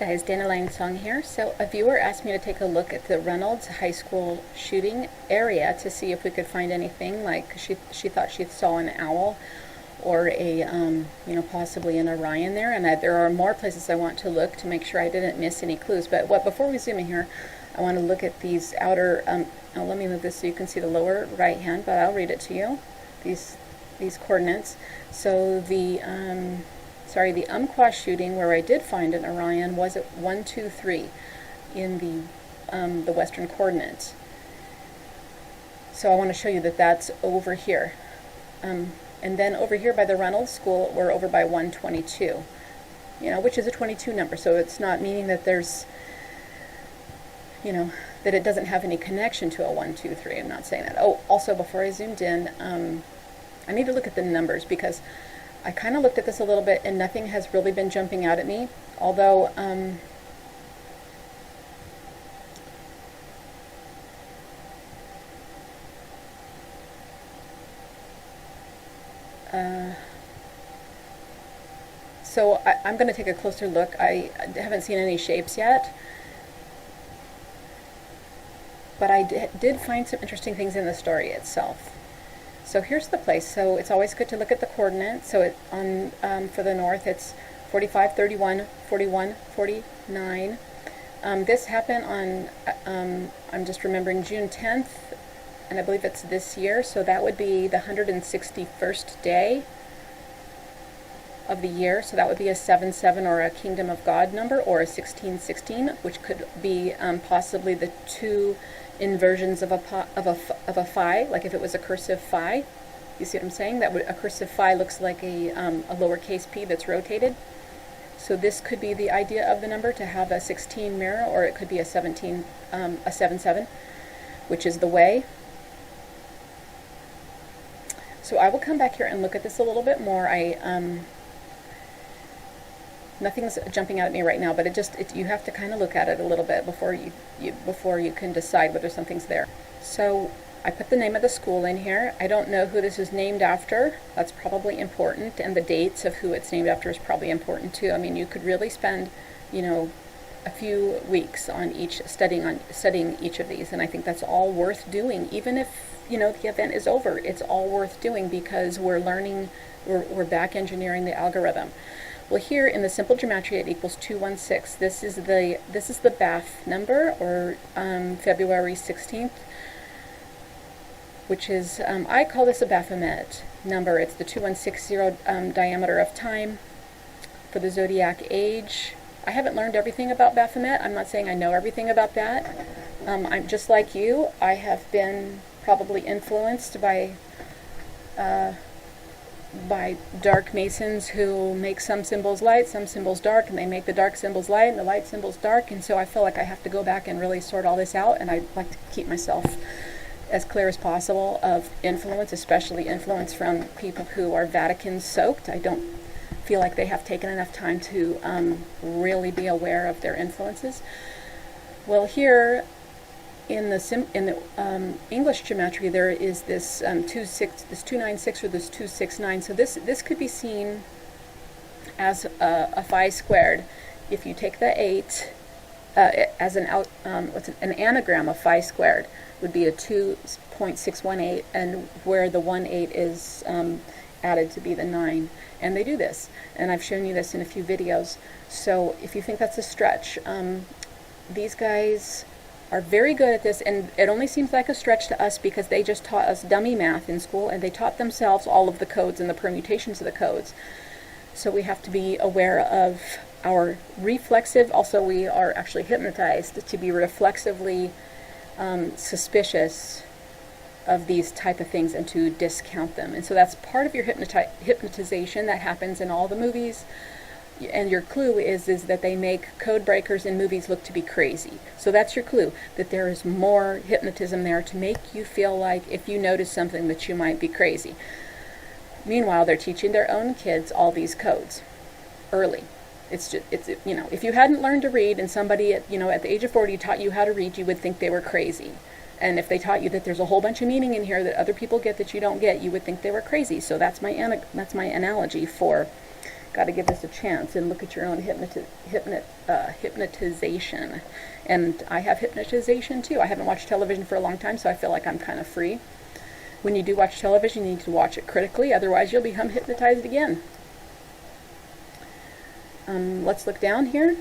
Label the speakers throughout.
Speaker 1: guys, Dandelion Song here. So a viewer asked me to take a look at the Reynolds High School shooting area to see if we could find anything, like she thought she saw an owl or a possibly an Orion there, and there are more places I want to look to make sure I didn't miss any clues. But before we zoom in here, I want to look at these outer let me move this so you can see the lower right hand, but I'll read it to you, these coordinates. So the the Umpqua shooting, where I did find an Orion, was at 123 in the western coordinates. So I want to show you that that's over here. And then over here by the Reynolds School, we're over by 122, which is a 22 number. So it's not meaning that there's, that it doesn't have any connection to a 1, 2, 3. I'm not saying that. Oh, also before I zoomed in, I need to look at the numbers because I kind of looked at this a little bit and nothing has really been jumping out at me, although so I'm going to take a closer look. I haven't seen any shapes yet, but I did find some interesting things in the story itself. So here's the place. So it's always good to look at the coordinates. So for the north, it's 45, 31, 41, 49. This happened on, I'm just remembering, June 10th, and I believe it's this year. So that would be the 161st day of the year. So that would be a 77 or a Kingdom of God number, or a 1616, which could be possibly the two inversions of a phi, like if it was a cursive phi. You see what I'm saying? A cursive phi looks like a lowercase p that's rotated. So this could be the idea of the number, to have a 16 mirror, or it could be a 17, a 77, which is the way. So I will come back here and look at this a little bit more. Nothing's jumping out at me right now, but you have to kind of look at it a little bit before you can decide whether something's there. So I put the name of the school in here. I don't know who this is named after. That's probably important, and the dates of who it's named after is probably important too. I mean, you could really spend, a few weeks on studying each of these, and I think that's all worth doing, even if the event is over. It's all worth doing because we're learning, we're back engineering the algorithm. Well, here in the simple geometry, it equals 216. This is the Bath number, or February 16th, which is, I call this a Baphomet number. It's the 2160 diameter of time for the zodiac age. I haven't learned everything about Baphomet. I'm not saying I know everything about that. I'm just like you. I have been probably influenced by dark masons who make some symbols light, some symbols dark, and they make the dark symbols light and the light symbols dark, and so I feel like I have to go back and really sort all this out, and I like to keep myself as clear as possible of influence, especially influence from people who are Vatican soaked. I don't feel like they have taken enough time to really be aware of their influences. Well, here in the English geometry, there is this 296 or this 269. So this could be seen as a phi squared. If you take the 8 as an anagram of phi squared, would be a 2.618, and where the 18 is added to be the 9. And they do this, and I've shown you this in a few videos. So if you think that's a stretch, these guys are very good at this, and it only seems like a stretch to us because they just taught us dummy math in school, and they taught themselves all of the codes and the permutations of the codes. So we have to be aware of our reflexive, also we are actually hypnotized to be reflexively suspicious of these type of things and to discount them. And so that's part of your hypnotization that happens in all the movies. And your clue is that they make code breakers in movies look to be crazy. So that's your clue, that there is more hypnotism there to make you feel like if you notice something that you might be crazy. Meanwhile, they're teaching their own kids all these codes early. It's if you hadn't learned to read and somebody at the age of 40 taught you how to read, you would think they were crazy. And if they taught you that there's a whole bunch of meaning in here that other people get that you don't get, you would think they were crazy. So that's my analogy for got to give this a chance and look at your own hypnotization. And I have hypnotization too. I haven't watched television for a long time, so I feel like I'm kind of free. When you do watch television, you need to watch it critically, otherwise you'll become hypnotized again. Let's look down here.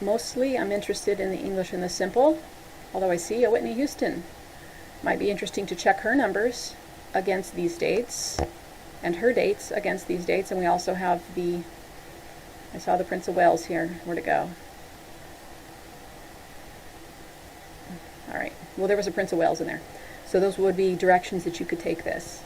Speaker 1: Mostly I'm interested in the English and the simple, although I see a Whitney Houston. Might be interesting to check her numbers against these dates and her dates against these dates. And we also have I saw the Prince of Wales here. Where'd it go? All right, well, there was a Prince of Wales in there. So those would be directions that you could take this.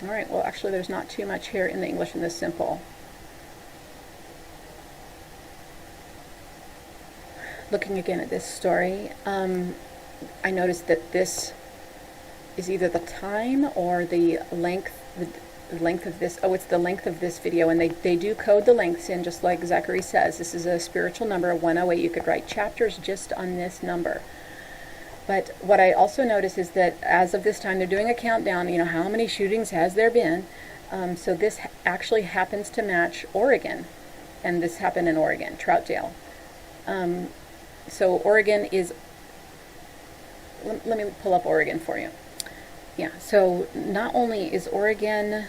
Speaker 1: All right, well, actually there's not too much here in the English and the simple. Looking again at this story, I noticed that this is either the time or the length of this. Oh, it's the length of this video, and they do code the lengths in, just like Zachary says. This is a spiritual number, 108. You could write chapters just on this number. But what I also notice is that as of this time, they're doing a countdown, how many shootings has there been? So this actually happens to match Oregon, and this happened in Oregon, Troutdale. So Oregon is, let me pull up Oregon for you. Yeah, so not only is Oregon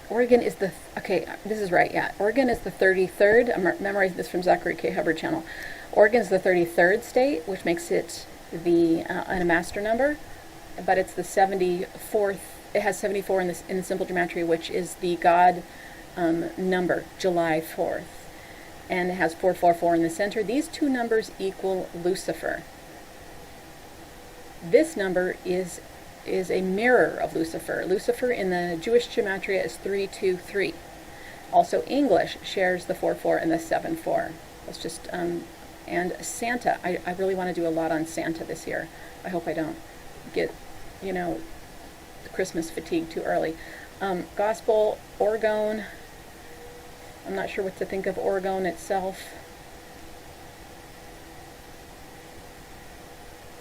Speaker 1: is the, okay, this is right, yeah. Oregon is the 33rd, I'm memorizing this from Zachary K. Hubbard channel. Oregon is the 33rd state, which makes it a master number, but it's the 74th, it has 74 in the simple gematria, which is the God number, July 4th. And it has 444 in the center. These two numbers equal Lucifer. This number is a mirror of Lucifer. Lucifer in the Jewish gematria is 323. Also English shares the 44 and the 74. Let's just, and Santa. I really want to do a lot on Santa this year. I hope I don't get, Christmas fatigue too early. Gospel, Oregon. I'm not sure what to think of Oregon itself.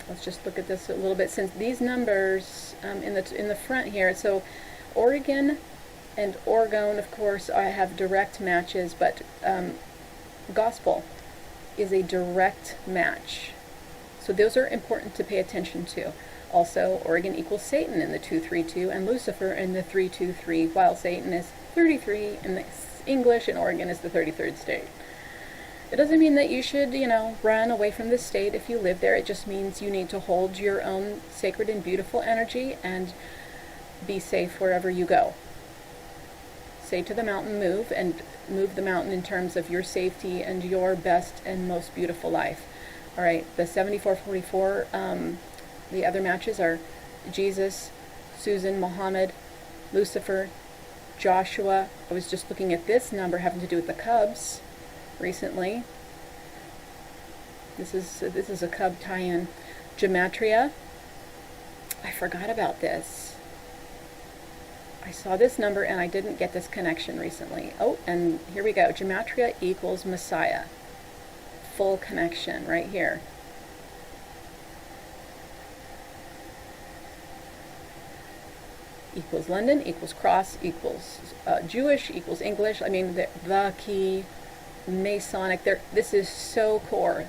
Speaker 1: Let's just look at this a little bit, since these numbers in the front here. So Oregon and Oregon, of course, I have direct matches, but Gospel is a direct match. So those are important to pay attention to. Also, Oregon equals Satan in the 232 and Lucifer in the 323, while Satan is 33 in the English and Oregon is the 33rd state. It doesn't mean that you should, run away from this state if you live there. It just means you need to hold your own sacred and beautiful energy and be safe wherever you go. Say to the mountain, move, and move the mountain in terms of your safety and your best and most beautiful life. All right, the 7444, the other matches are Jesus, Susan, Muhammad, Lucifer, Joshua. I was just looking at this number having to do with the Cubs recently. This is a Cub tie-in. Gematria. I forgot about this. I saw this number and I didn't get this connection recently. Oh, and here we go. Gematria equals Messiah. Full connection right here. Equals London, equals cross, equals Jewish, equals English. I mean, the key, Masonic. This is so core.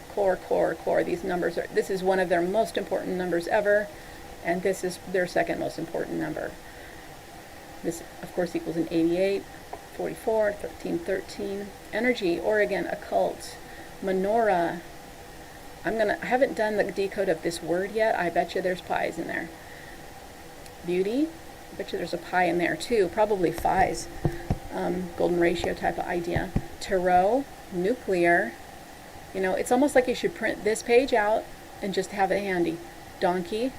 Speaker 1: These numbers are. This is one of their most important numbers ever, and this is their second most important number. This, of course, equals an 88, 44, 1313. Energy, Oregon, occult, menorah. I haven't done the decode of this word yet. I bet you there's pies in there. Beauty. I bet you there's a pie in there too, probably phi's, golden ratio type of idea. Tarot, nuclear. It's almost like you should print this page out and just have it handy. Donkey,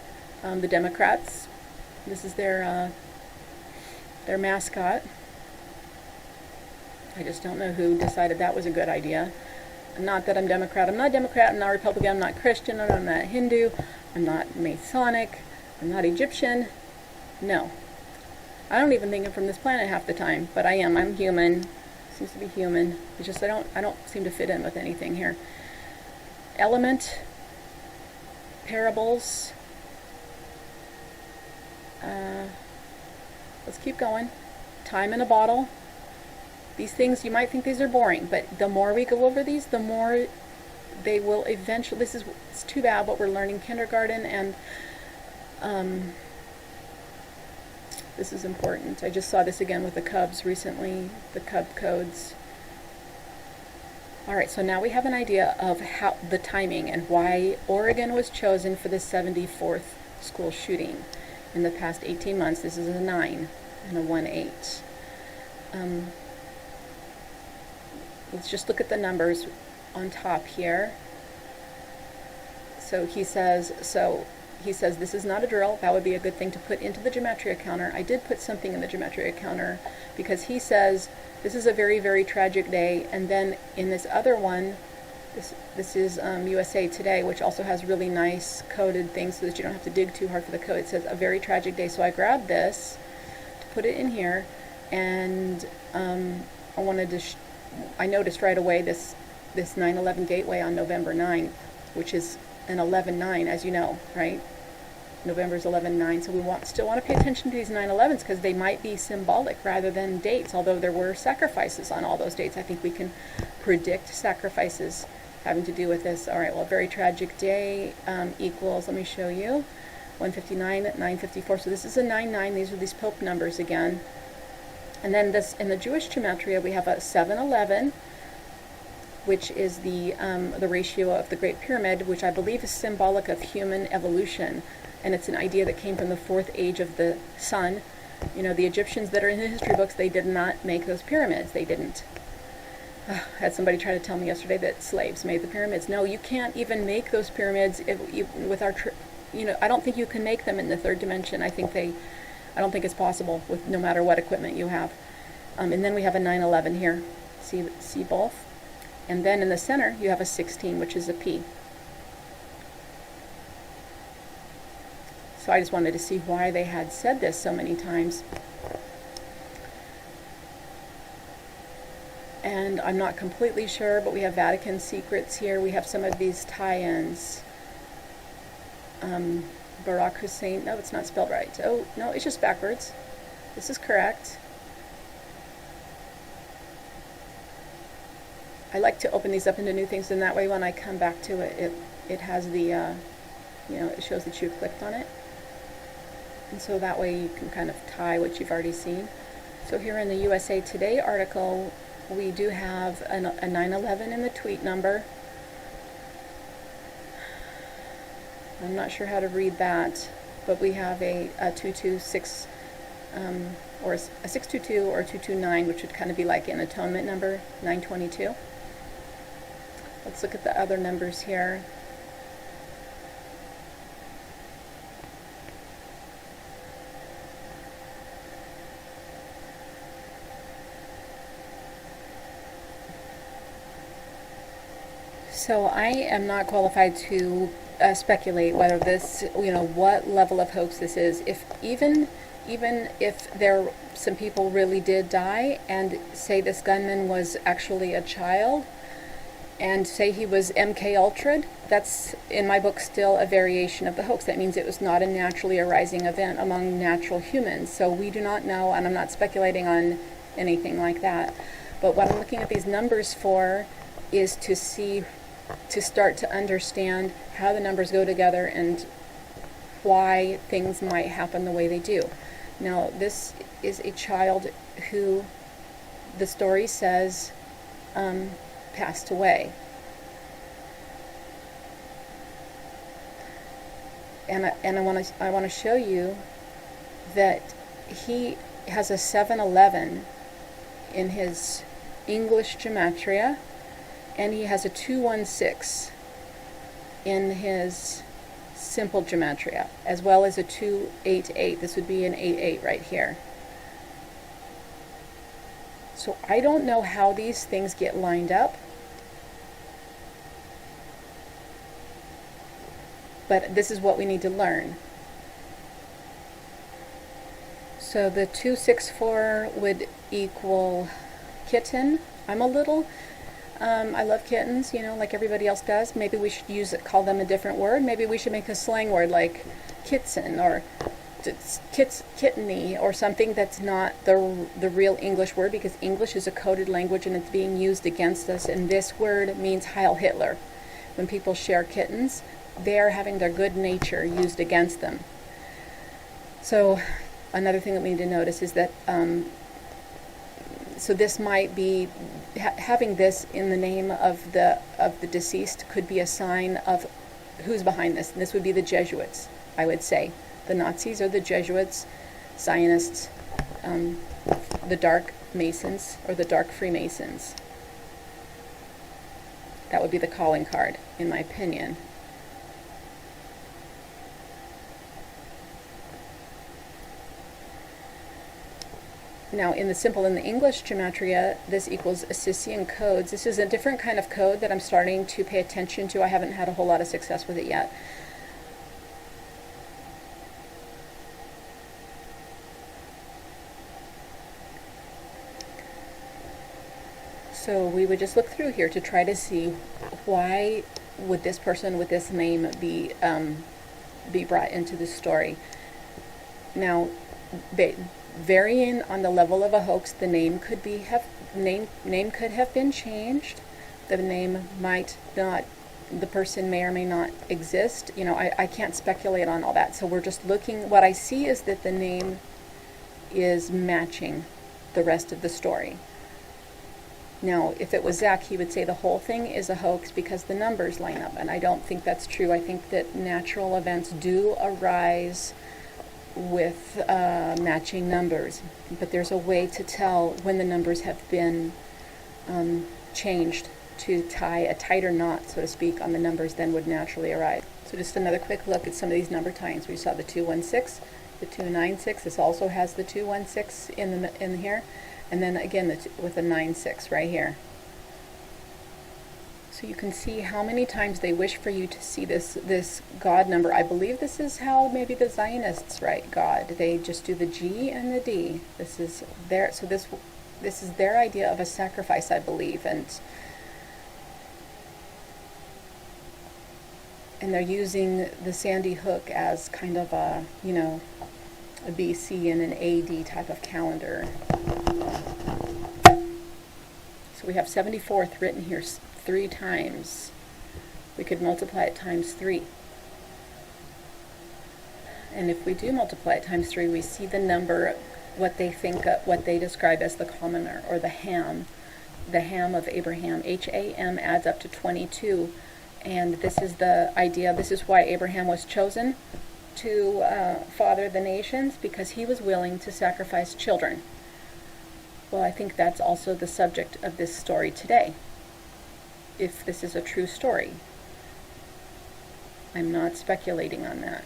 Speaker 1: the Democrats. This is their mascot. I just don't know who decided that was a good idea. Not that I'm Democrat. I'm not Democrat. I'm not Republican. I'm not Christian. I'm not Hindu. I'm not Masonic. I'm not Egyptian. No. I don't even think I'm from this planet half the time, but I am. I'm human. Seems to be human. It's just I don't seem to fit in with anything here. element, parables. Let's keep going. Time in a bottle. These things, you might think these are boring, but the more we go over these, the more they will eventually, it's too bad, but we're learning kindergarten, and this is important. I just saw this again with the Cubs recently, the Cub codes. Alright, so now we have an idea of how the timing and why Oregon was chosen for the 74th school shooting in the past 18 months. This is a 9 and a 1-8. Let's just look at the numbers on top here. So he says this is not a drill. That would be a good thing to put into the gematria counter. I did put something in the gematria counter because he says this is a very, very tragic day. And then in this other one, this is USA Today, which also has really nice coded things so that you don't have to dig too hard for the code. It says a very tragic day. So I grabbed this to put it in here, and I wanted to I noticed right away this 9/11 gateway on November 9th, which is an 11/9, as you know, right? November is 11/9, so we still want to pay attention to these 9/11s because they might be symbolic rather than dates, although there were sacrifices on all those dates. I think we can predict sacrifices having to do with this. All right, well, very tragic day equals, let me show you, 159, 954. So this is a 9/9. These are these Pope numbers again. And then this, in the Jewish gematria, we have a 7/11, which is the ratio of the Great Pyramid, which I believe is symbolic of human evolution. And it's an idea that came from the 4th age of the sun. You know, the Egyptians that are in the history books, they did not make those pyramids. They didn't. Had somebody try to tell me yesterday that slaves made the pyramids. No, you can't even make those pyramids with our, I don't think you can make them in the 3rd dimension. I don't think it's possible with no matter what equipment you have. And then we have a 9/11 here. See both? And then in the center, you have a 16, which is a P. So I just wanted to see why they had said this so many times. And I'm not completely sure, but we have Vatican secrets here. We have some of these tie-ins. Barack Hussein, no, it's not spelled right. Oh, no, it's just backwards. This is correct. I like to open these up into new things, and that way when I come back to it, it has the, it shows that you clicked on it. And so that way you can kind of tie what you've already seen. So here in the USA Today article, we do have a 9/11 in the tweet number. I'm not sure how to read that, but we have a 226, or a 622 or 229, which would kind of be like an atonement number, 922. Let's look at the other numbers here. So I am not qualified to speculate whether this, what level of hoax this is. If even if some people really did die, and say this gunman was actually a child, and say he was MK Ultra'd, that's in my book still a variation of the hoax. That means it was not a naturally arising event among natural humans. So we do not know, and I'm not speculating on anything like that. But what I'm looking at these numbers for is to start to understand how the numbers go together and why things might happen the way they do. Now, this is a child who the story says passed away. And I want to show you that he has a 7/11 in his English gematria, and he has a 216 in his simple gematria, as well as a 288. This would be an 88 right here. So I don't know how these things get lined up, but this is what we need to learn. So the 264 would equal kitten. I'm a little I love kittens, you know, like everybody else does. Maybe we should call them a different word. Maybe we should make a slang word like kitson or kitteny or something that's not the real English word, because English is a coded language and it's being used against us, and this word means Heil Hitler. When people share kittens, they are having their good nature used against them. So another thing that we need to notice is that so this might be having this in the name of the deceased could be a sign of who's behind this. And this would be the Jesuits, I would say. The Nazis or the Jesuits, Zionists, the Dark Masons or the Dark Freemasons. That would be the calling card, in my opinion. Now, in the English gematria, this equals Assisian codes. This is a different kind of code that I'm starting to pay attention to. I haven't had a whole lot of success with it yet. So we would just look through here to try to see why would this person with this name be brought into the story. Now, varying on the level of a hoax, the name could could have been changed. The name might not. The person may or may not exist. You know, I can't speculate on all that. So we're just looking. What I see is that the name is matching the rest of the story. Now, if it was Zach, he would say the whole thing is a hoax because the numbers line up, and I don't think that's true. I think that natural events do arise with matching numbers, but there's a way to tell when the numbers have been changed to tie a tighter knot, so to speak, on the numbers than would naturally arise. So just another quick look at some of these number tyings. We saw the 216, the 296. This also has the 216 in here. And then again with a 96 right here. So you can see how many times they wish for you to see this God number. I believe this is how maybe the Zionists write God. They just do the G and the D. This is their, so this is their idea of a sacrifice, I believe, and they're using the Sandy Hook as kind of a, you know, a BC and an AD type of calendar. So we have 74th written here 3 times. We could multiply it times 3. And if we do multiply it times 3, we see the number, what they describe as the commoner, or the ham of Abraham. Ham adds up to 22. And this is the idea, this is why Abraham was chosen to father the nations, because he was willing to sacrifice children. Well, I think that's also the subject of this story today, if this is a true story. I'm not speculating on that.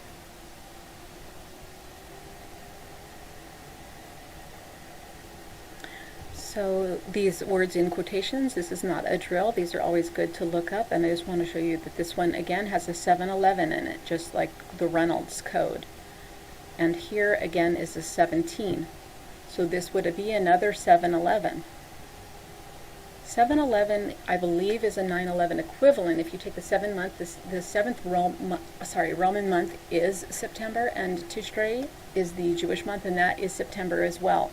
Speaker 1: So these words in quotations, this is not a drill. These are always good to look up, and I just want to show you that this one again has a 711 in it, just like the Reynolds code. And here again is a 17. So this would be another 711. 711, I believe, is a 911 equivalent. If you take the 7 month, the seventh Roman month is September, and Tishrei is the Jewish month, and that is September as well.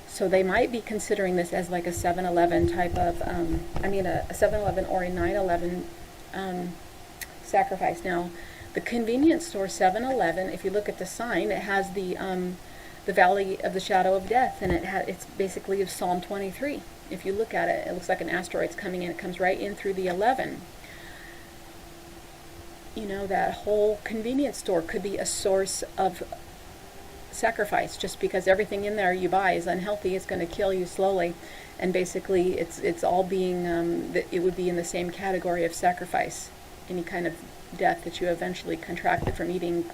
Speaker 1: So they might be considering this as like a 711 type of, a 711 or a 911 sacrifice. Now, the convenience store 711, if you look at the sign, it has the Valley of the Shadow of Death, and it's basically of Psalm 23. If you look at it, it looks like an asteroid's coming in. It comes right in through the 11. You know, that whole convenience store could be a source of sacrifice, just because everything in there you buy is unhealthy. It's going to kill you slowly, and basically it's all being it would be in the same category of sacrifice. Any kind of death that you eventually contracted from eating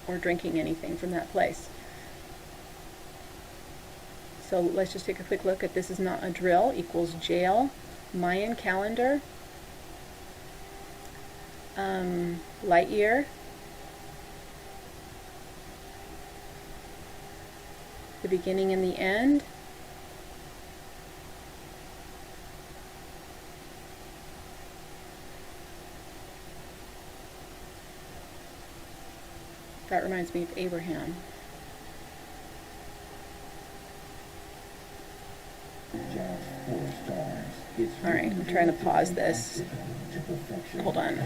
Speaker 1: or drinking anything from that place. So let's just take a quick look at this. Is not a drill equals jail, Mayan calendar, light year, the beginning and the end, reminds me of Abraham. Alright, I'm trying to pause this. Hold on.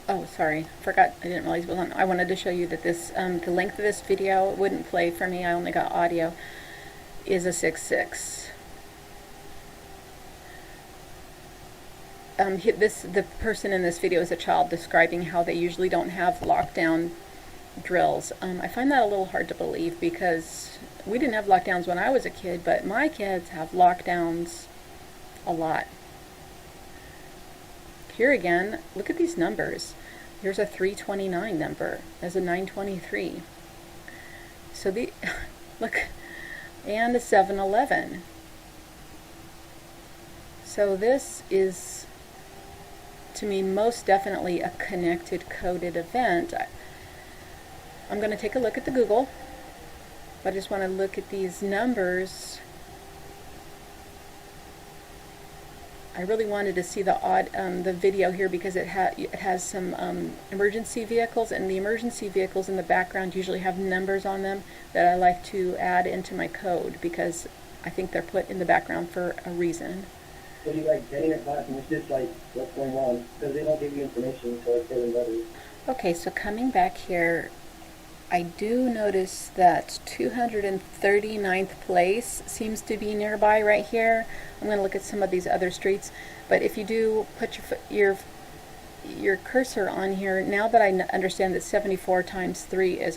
Speaker 1: Oh, sorry, forgot, I didn't realize it was on. I wanted to show you that this, the length of this video wouldn't play for me, I only got audio, is a 6/6. The person in this video is a child describing how they usually don't have lockdown drills. I find that a little hard to believe because we didn't have lockdowns when I was a kid, but my kids have lockdowns a lot. Here again, look at these numbers. Here's a 329 number. There's a 923. So the, look, and a 711. So this is, to me, most definitely a connected coded event. I'm going to take a look at the Google. I just want to look at these numbers. I really wanted to see the video here because it has some emergency vehicles, and the emergency vehicles in the background usually have numbers on them that I like to add into my code because I think they're put in the background for a reason.
Speaker 2: So you like getting a class and it's just like what's going on because they don't give you information, so it's getting better.
Speaker 1: Okay, so coming back here, I do notice that 239th place seems to be nearby right here. I'm going to look at some of these other streets, but if you do put your cursor on here, now that I understand that 74 times 3 is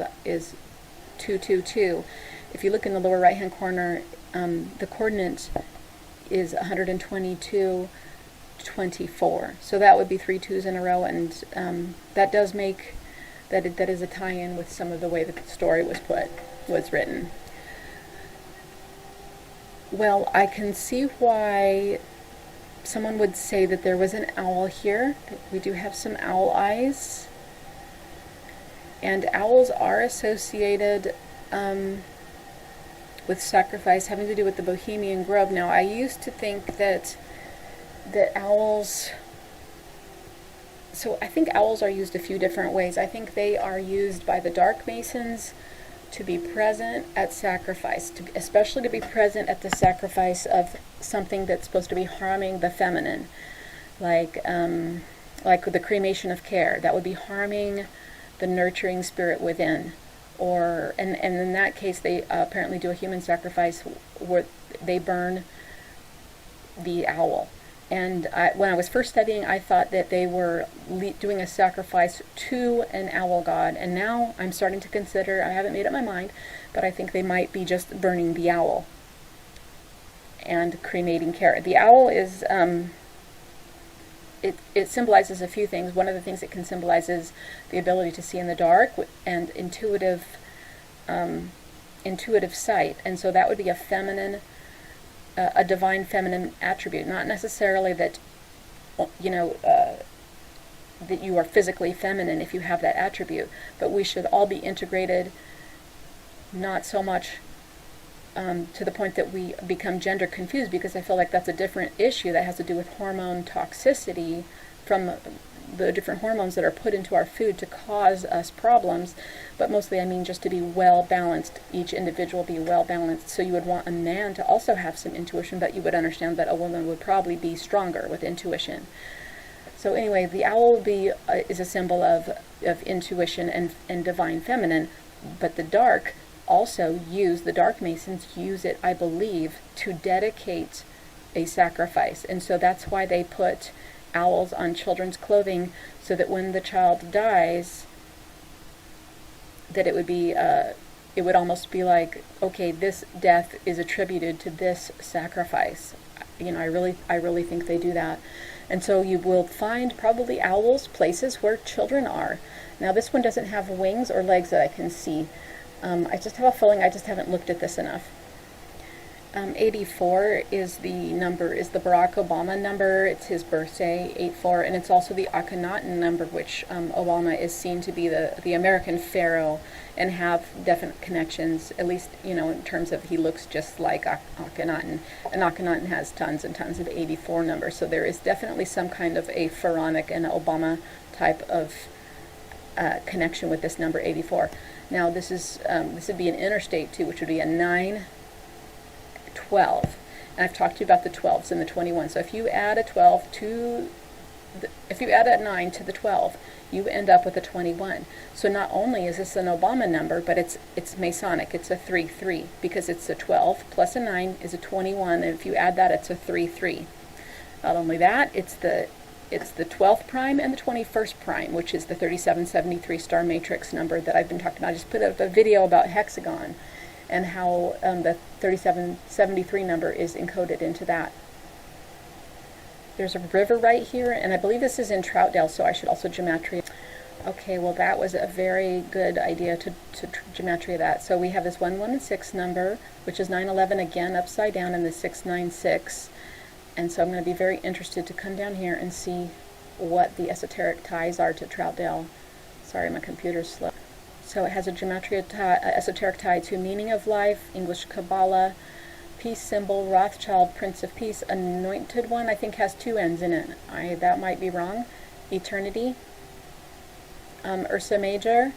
Speaker 1: 222, if you look in the lower right hand corner, the coordinate is 122.24. So that would be 3 2s in a row, and that does make that is a tie-in with some of the way that the story was written. Well, I can see why someone would say that there was an owl here. We do have some owl eyes, and owls are associated with sacrifice, having to do with the Bohemian Grove. Now, I used to think that owls. So I think owls are used a few different ways. I think they are used by the Dark Masons to be present at sacrifice, especially to be present at the sacrifice of something that's supposed to be harming the feminine, like the cremation of care. That would be harming the nurturing spirit within. And in that case, they apparently do a human sacrifice where they burn the owl. And when I was first studying, I thought that they were doing a sacrifice to an owl god. And now I'm starting to consider, I haven't made up my mind, but I think they might be just burning the owl and cremating care. The owl is, it symbolizes a few things. One of the things it can symbolize is the ability to see in the dark and intuitive sight. And so that would be a feminine, a divine feminine attribute, not necessarily that that you are physically feminine if you have that attribute, but we should all be integrated, not so much to the point that we become gender confused, because I feel like that's a different issue that has to do with hormone toxicity from the different hormones that are put into our food to cause us problems. But mostly I mean just to be well balanced, each individual be well balanced. So you would want a man to also have some intuition, but you would understand that a woman would probably be stronger with intuition. So anyway, the owl would be is a symbol of intuition and divine feminine, but the dark also the Dark Masons use it, I believe, to dedicate a sacrifice. And so that's why they put owls on children's clothing, so that when the child dies, that it would be it would almost be like, okay, this death is attributed to this sacrifice. I really think they do that. And so you will find probably owls places where children are. Now this one doesn't have wings or legs that I can see. I just have a feeling I just haven't looked at this enough. 84 is the number, is the Barack Obama number. It's his birthday, 84, and it's also the Akhenaten number, which Obama is seen to be the American pharaoh and have definite connections, at least, you know, in terms of he looks just like Akhenaten. And Akhenaten has tons and tons of 84 numbers, so there is definitely some kind of a pharaonic and Obama type of connection with this number 84. Now this would be an interstate too, which would be a 9, 12, and I've talked to you about the 12s and the 21. So if you add a 12 to if you add a 9 to the 12, you end up with a 21. So not only is this an Obama number, but it's Masonic. It's a 3-3 because it's a 12 plus a 9 is a 21, and if you add that, it's a 3-3. Not only that, it's the 12th prime and the 21st prime, which is the 3773 star matrix number that I've been talking about. I just put up a video about hexagon and how the 3773 number is encoded into that. There's a river right here, and I believe this is in Troutdale, so I should also gematria. Okay, well that was a very good idea to gematria that. So we have this 116 number, which is 911 again upside down in the 696. And so I'm going to be very interested to come down here and see what the esoteric ties are to Troutdale. Sorry, my computer's slow. So it has a gematria esoteric tie to meaning of life, English Kabbalah, peace symbol, Rothschild, Prince of Peace, anointed one, I think has 2 N's in it. That might be wrong. Eternity, Ursa Major.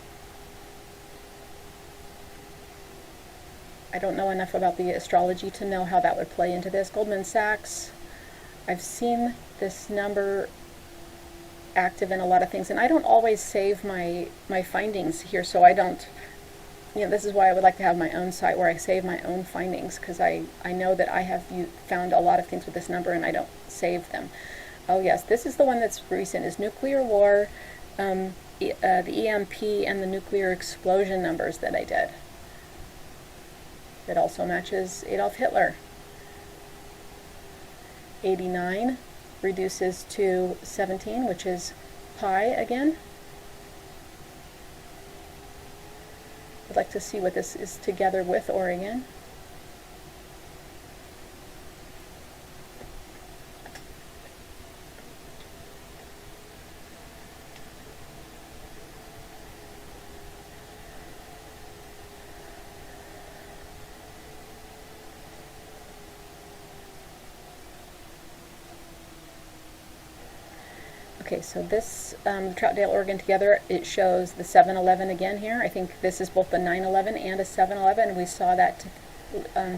Speaker 1: I don't know enough about the astrology to know how that would play into this. Goldman Sachs. I've seen this number active in a lot of things, and I don't always save my findings here, so I don't, you know, this is why I would like to have my own site where I save my own findings, because I know that I have found a lot of things with this number and I don't save them. Oh yes, this is the one that's recent, is nuclear war, the EMP and the nuclear explosion numbers that I did. It also matches Adolf Hitler. 89 reduces to 17, which is pi again. I'd like to see what this is together with Oregon. Okay, so this Troutdale, Oregon together, it shows the 711 again here. I think this is both the 911 and a 711. We saw that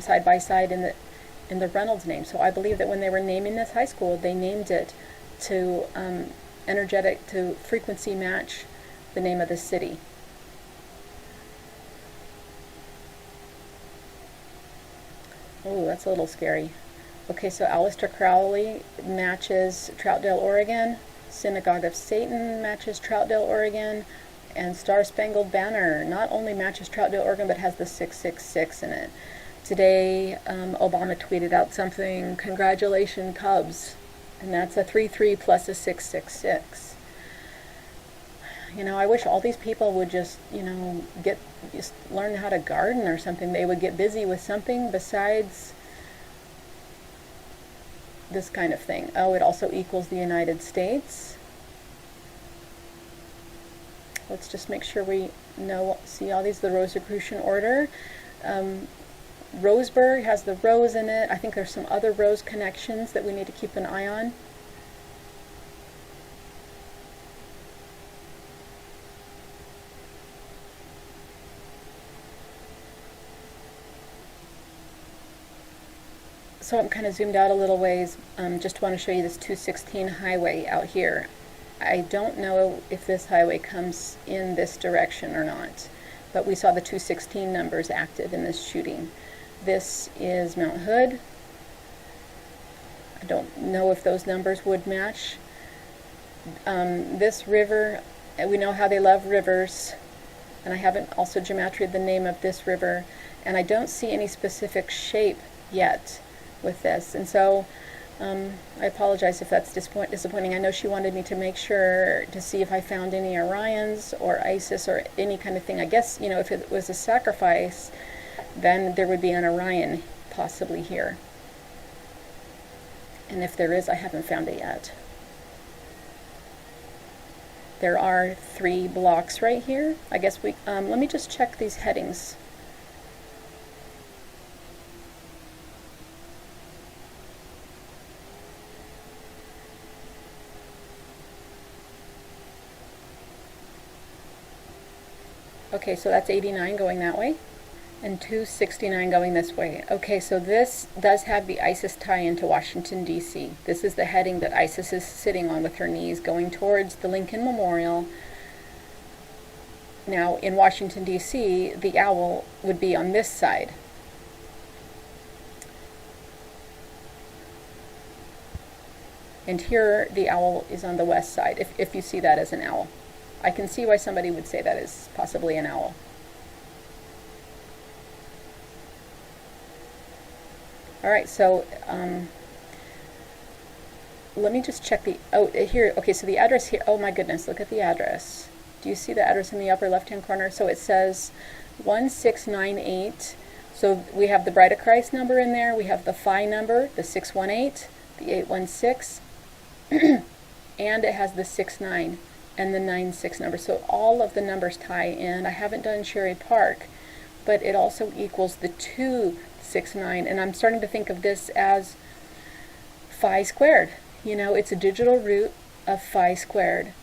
Speaker 1: side by side in the Reynolds name. So I believe that when they were naming this high school, they named it to to frequency match the name of the city. Oh, that's a little scary. Okay, so Aleister Crowley matches Troutdale, Oregon. Synagogue of Satan matches Troutdale, Oregon, and Star Spangled Banner not only matches Troutdale, Oregon, but has the 666 in it. Today, Obama tweeted out something, "Congratulations, Cubs," and that's a 3-3 plus a 666. You know, I wish all these people would just, you know, just learn how to garden or something. They would get busy with something besides this kind of thing. Oh, it also equals the United States. Let's just make sure we see all these, the Rosicrucian order. Roseburg has the rose in it. I think there's some other rose connections that we need to keep an eye on. So I'm kind of zoomed out a little ways, just want to show you this 216 highway out here. I don't know if this highway comes in this direction or not, but we saw the 216 numbers active in this shooting. This is Mount Hood. I don't know if those numbers would match. This river, we know how they love rivers, and I haven't also geometried the name of this river, and I don't see any specific shape yet with this, and so I apologize if that's disappointing. I know she wanted me to make sure to see if I found any Orions or Isis or any kind of thing. I guess, you know, if it was a sacrifice, then there would be an Orion possibly here. And if there is, I haven't found it yet. There are 3 blocks right here. I guess we, let me just check these headings. Okay, so that's 89 going that way, and 269 going this way. Okay, so this does have the ISIS tie into Washington, D.C. This is the heading that ISIS is sitting on with her knees going towards the Lincoln Memorial. Now, in Washington, D.C., the owl would be on this side. And here, the owl is on the west side, if you see that as an owl. I can see why somebody would say that is possibly an owl. All right, so let me just check the, oh, here, okay, so the address here, oh my goodness, look at the address. Do you see the address in the upper left-hand corner? So it says 1698. So we have the Bride of Christ number in there, we have the Phi number, the 618, the 816, and it has the 69 and the 96 number. So all of the numbers tie in. I haven't done Cherry Park, but it also equals the 269, and I'm starting to think of this as phi squared. You know, it's a digital root of phi squared.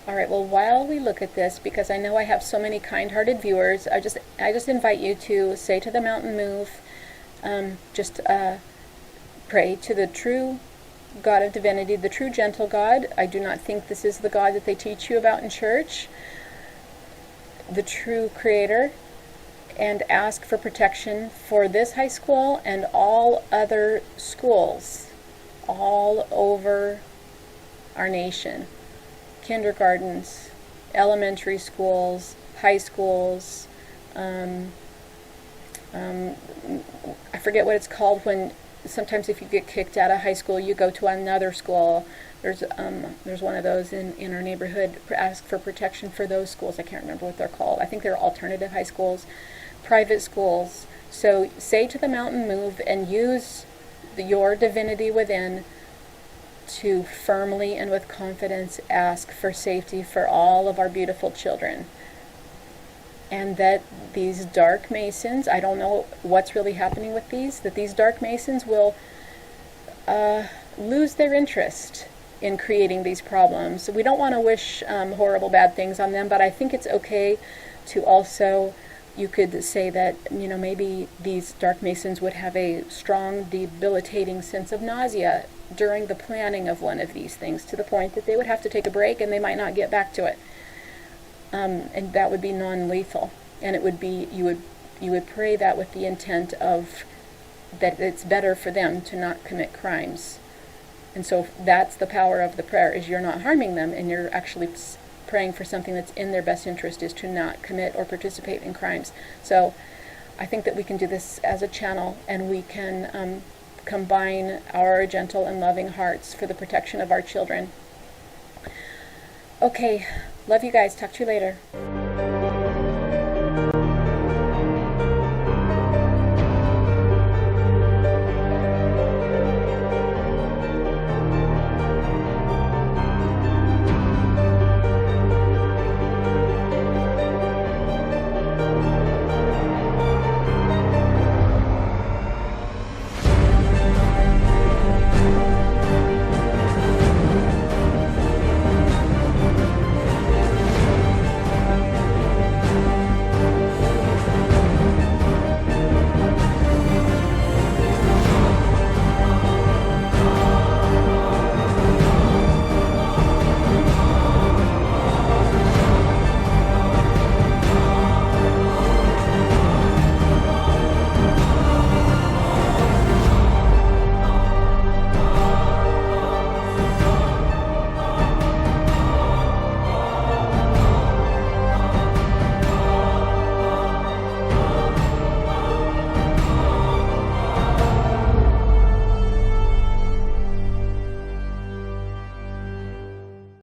Speaker 1: All right, well, while we look at this, because I know I have so many kind-hearted viewers, I just invite you to say to the mountain move, pray to the true God of divinity, the true gentle God. I do not think this is the God that they teach you about in church, the true creator, and ask for protection for this high school and all other schools all over our nation. Kindergartens, elementary schools, high schools, I forget what it's called when sometimes if you get kicked out of high school, you go to another school. There's one of those in our neighborhood. Ask for protection for those schools. I can't remember what they're called. I think they're alternative high schools, private schools. So say to the mountain move and use your divinity within to firmly and with confidence ask for safety for all of our beautiful children. And that these dark masons, I don't know what's really happening with these, that these dark masons will lose their interest in creating these problems. So we don't want to wish horrible bad things on them, but I think it's okay to also, you could say that, you know, maybe these dark masons would have a strong, debilitating sense of nausea during the planning of one of these things, to the point that they would have to take a break and they might not get back to it. And that would be non-lethal, and it would be, you would pray that with the intent of that it's better for them to not commit crimes. And so that's the power of the prayer, is you're not harming them, and you're actually praying for something that's in their best interest, is to not commit or participate in crimes. So I think that we can do this as a channel, and we can combine our gentle and loving hearts for the protection of our children. Okay, love you guys. Talk to you later.